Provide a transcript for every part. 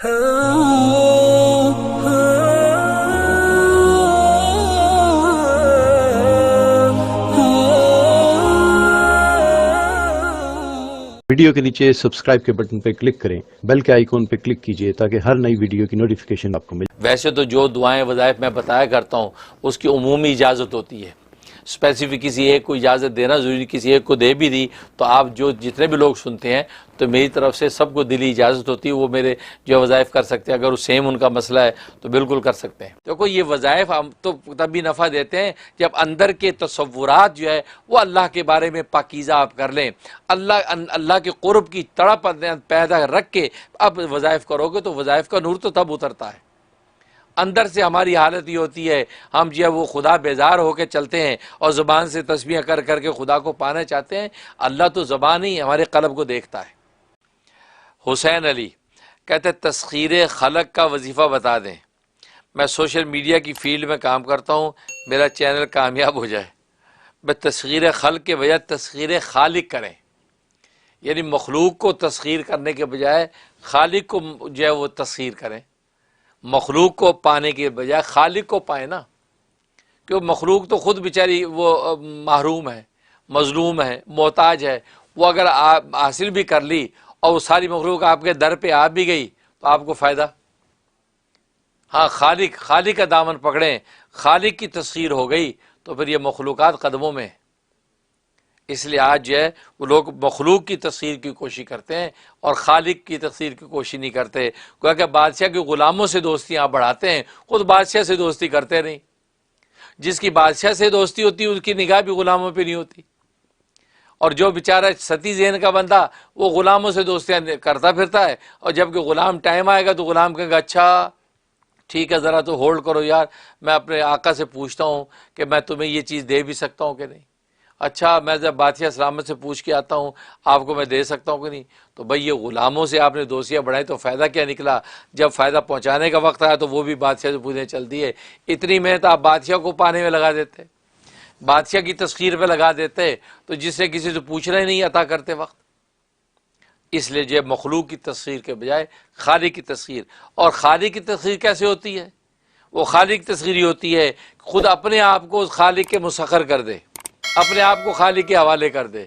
Video کے نیچے subscribe کے بٹن پہ کلک کریں، بیل کے آئیکن پہ کلک کیجئے تاکہ ہر نئی ویڈیو کی نوٹیفیکیشن آپ کو ملے۔ ویسے تو جو دعائیں وظائف میں بتایا کرتا ہوں اس کی عمومی اجازت ہوتی ہے، اسپیسیفک کسی ایک کو اجازت دینا ضروری، کسی ایک کو دے بھی دی تو آپ جتنے بھی لوگ سنتے ہیں تو میری طرف سے سب کو دلی اجازت ہوتی ہے، وہ میرے جو وظائف کر سکتے ہیں۔ اگر وہ سیم ان کا مسئلہ ہے تو بالکل کر سکتے ہیں۔ دیکھو یہ وظائف ہم تو تبھی نفع دیتے ہیں جب اندر کے تصورات جو ہے وہ اللہ کے بارے میں پاکیزہ آپ کر لیں، اللہ کے قرب کی تڑپ پیدا رکھ کے اب وظائف کرو گے تو وظائف کا نور تو تب اترتا ہے۔ اندر سے ہماری حالت یہ ہوتی ہے، ہم جو ہے وہ خدا بیزار ہو کے چلتے ہیں اور زبان سے تسبیح کر کر کے خدا کو پانا چاہتے ہیں۔ اللہ تو زبان ہی ہمارے قلب کو دیکھتا ہے۔ حسین علی کہتے تسخیر خلق کا وظیفہ بتا دیں، میں سوشل میڈیا کی فیلڈ میں کام کرتا ہوں، میرا چینل کامیاب ہو جائے۔ میں تسخیر خلق کے بجائے تسخیر خالق کریں، یعنی مخلوق کو تسخیر کرنے کے بجائے خالق کو جو ہے وہ تسخیر کریں۔ مخلوق کو پانے کے بجائے خالق کو پائیں نا، کیوں مخلوق تو خود بیچاری وہ محروم ہے، مظلوم ہے، محتاج ہے۔ وہ اگر آپ حاصل بھی کر لی اور وہ ساری مخلوق آپ کے در پہ آ بھی گئی تو آپ کو فائدہ۔ ہاں خالق کا دامن پکڑیں، خالق کی تسخیر ہو گئی تو پھر یہ مخلوقات قدموں میں۔ اس لیے آج جو ہے وہ لوگ مخلوق کی تسخیر کی کوشش کرتے ہیں اور خالق کی تسخیر کی کوشش نہیں کرتے۔ گویا کہ بادشاہ کے غلاموں سے دوستیاں بڑھاتے ہیں، خود بادشاہ سے دوستی کرتے نہیں۔ جس کی بادشاہ سے دوستی ہوتی ہے اس کی نگاہ بھی غلاموں پہ نہیں ہوتی، اور جو بیچارہ ستی ذہن کا بندہ وہ غلاموں سے دوستیاں کرتا پھرتا ہے، اور جب کہ غلام ٹائم آئے گا تو غلام کہے گا اچھا ٹھیک ہے ذرا تو ہولڈ کرو یار، میں اپنے آقا سے پوچھتا ہوں کہ میں تمہیں یہ چیز دے بھی سکتا ہوں کہ نہیں۔ اچھا میں جب بادشاہ سلامت سے پوچھ کے آتا ہوں آپ کو میں دے سکتا ہوں کہ نہیں۔ تو بھئی یہ غلاموں سے آپ نے دوستیاں بڑھائی تو فائدہ کیا نکلا؟ جب فائدہ پہنچانے کا وقت آیا تو وہ بھی بادشاہ سے پوچھنے چلتی ہے۔ اتنی محنت آپ بادشاہ کو پانے میں لگا دیتے، بادشاہ کی تسخیر پہ لگا دیتے، تو جس سے کسی سے پوچھنا ہی نہیں عطا کرتے وقت۔ اس لیے جو مخلوق کی تسخیر کے بجائے خالق کی تسخیر۔ اور خالق کی تسخیر کیسے ہوتی ہے؟ وہ خالق کی تسخیر ہی ہوتی ہے خود اپنے آپ کو خالق کے مسخر کر دے، اپنے آپ کو خالق کے حوالے کر دے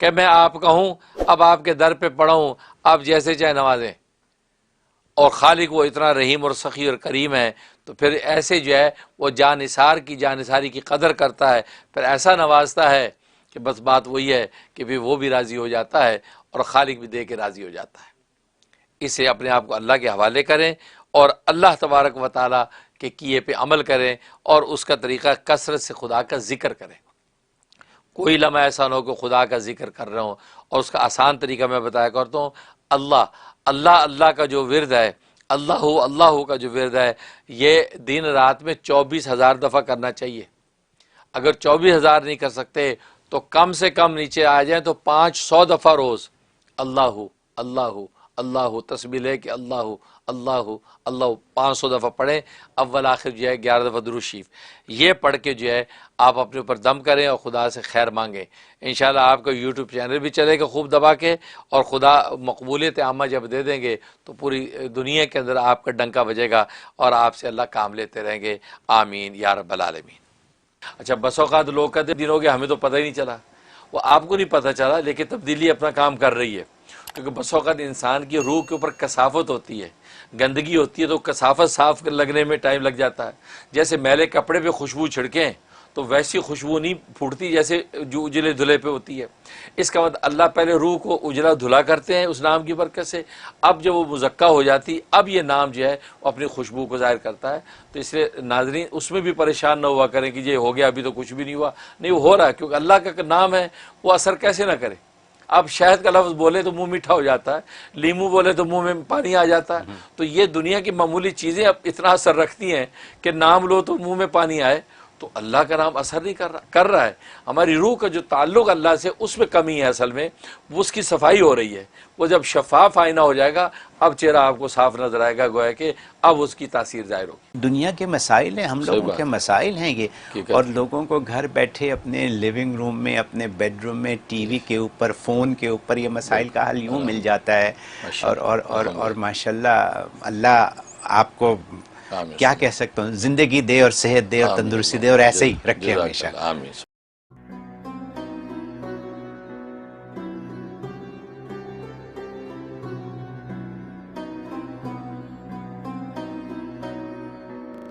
کہ میں آپ کا ہوں، اب آپ کے در پہ پڑا ہوں، آپ جیسے چاہے نوازیں۔ اور خالق وہ اتنا رحیم اور سخی اور کریم ہے تو پھر ایسے جو ہے وہ جانثاری کی قدر کرتا ہے، پھر ایسا نوازتا ہے کہ بس بات وہی ہے کہ پھر وہ بھی راضی ہو جاتا ہے اور خالق بھی دے کے راضی ہو جاتا ہے۔ اسے اپنے آپ کو اللہ کے حوالے کریں اور اللہ تبارک و تعالیٰ کے کیے پہ عمل کریں، اور اس کا طریقہ کثرت سے خدا کا ذکر کریں۔ کوئی لمحہ ایسا نہ ہو کہ خدا کا ذکر کر رہے ہوں، اور اس کا آسان طریقہ میں بتایا کرتا ہوں، اللہ کا جو ورد ہے، اللہ کا جو ورد ہے، یہ دن رات میں 24,000 دفعہ کرنا چاہیے۔ اگر 24,000 نہیں کر سکتے تو کم سے کم نیچے آ جائیں تو 500 دفعہ روز اللہ تسبیح لے کہ اللہ 500 دفعہ پڑھیں۔ اول آخر جو ہے 11 دفعہ درود شریف یہ پڑھ کے جو ہے آپ اپنے اوپر دم کریں اور خدا سے خیر مانگیں۔ انشاءاللہ آپ کا یوٹیوب چینل بھی چلے گا خوب دبا کے، اور خدا مقبولیت عامہ جب دے دیں گے تو پوری دنیا کے اندر آپ کا ڈنکا بجے گا اور آپ سے اللہ کام لیتے رہیں گے۔ آمین یا رب العالمین۔ اچھا بس اوقات لوگ کہتے دن ہو گیا ہمیں تو پتہ ہی نہیں چلا، وہ آپ کو نہیں پتہ چلا لیکن تبدیلی اپنا کام کر رہی ہے، کیونکہ بس اوقات انسان کی روح کے اوپر کثافت ہوتی ہے، گندگی ہوتی ہے تو کثافت صاف لگنے میں ٹائم لگ جاتا ہے۔ جیسے میلے کپڑے پہ خوشبو چھڑکیں تو ویسی خوشبو نہیں پھوٹتی جیسے جو اجلے دھلے پہ ہوتی ہے۔ اس کا مطلب اللہ پہلے روح کو اجلا دھلا کرتے ہیں اس نام کی برکت سے، اب جب وہ مزکہ ہو جاتی اب یہ نام جو ہے وہ اپنی خوشبو کو ظاہر کرتا ہے۔ تو اس لیے ناظرین اس میں بھی پریشان نہ ہوا کریں کہ یہ ہو گیا ابھی تو کچھ بھی نہیں ہوا، نہیں وہ ہو رہا ہے، کیونکہ اللہ کا نام ہے وہ اثر کیسے نہ کرے۔ اب شہد کا لفظ بولے تو منہ میٹھا ہو جاتا ہے، لیمو بولے تو منہ میں پانی آ جاتا ہے۔ تو یہ دنیا کی معمولی چیزیں اب اتنا اثر رکھتی ہیں کہ نام لو تو منہ میں پانی آئے، تو اللہ کا نام اثر نہیں کر رہا ہے. ہماری روح کا جو تعلق اللہ سے اس میں کمی ہے اصل میں, وہ اس کی صفائی ہو رہی ہے. وہ جب شفاف آئینہ ہو جائے گا اب چہرہ آپ کو صاف نظر آئے گا, گویا کہ اب اس کی تاثیر ظاہر ہوگی. دنیا کے مسائل ہیں, ہم لوگوں کے مسائل ہیں یہ, ٹھیک ہے. اور لوگوں کو گھر بیٹھے اپنے لیونگ روم میں, اپنے بیڈ روم میں, ٹی وی کے اوپر, فون کے اوپر یہ مسائل کا حل یوں مل جاتا ہے. اور ماشاءاللہ اللہ آپ کو کیا کہہ سکتا ہوں, زندگی دے اور صحت دے اور تندرستی دے اور ایسے ہی رکھے ہمیشہ. آمین.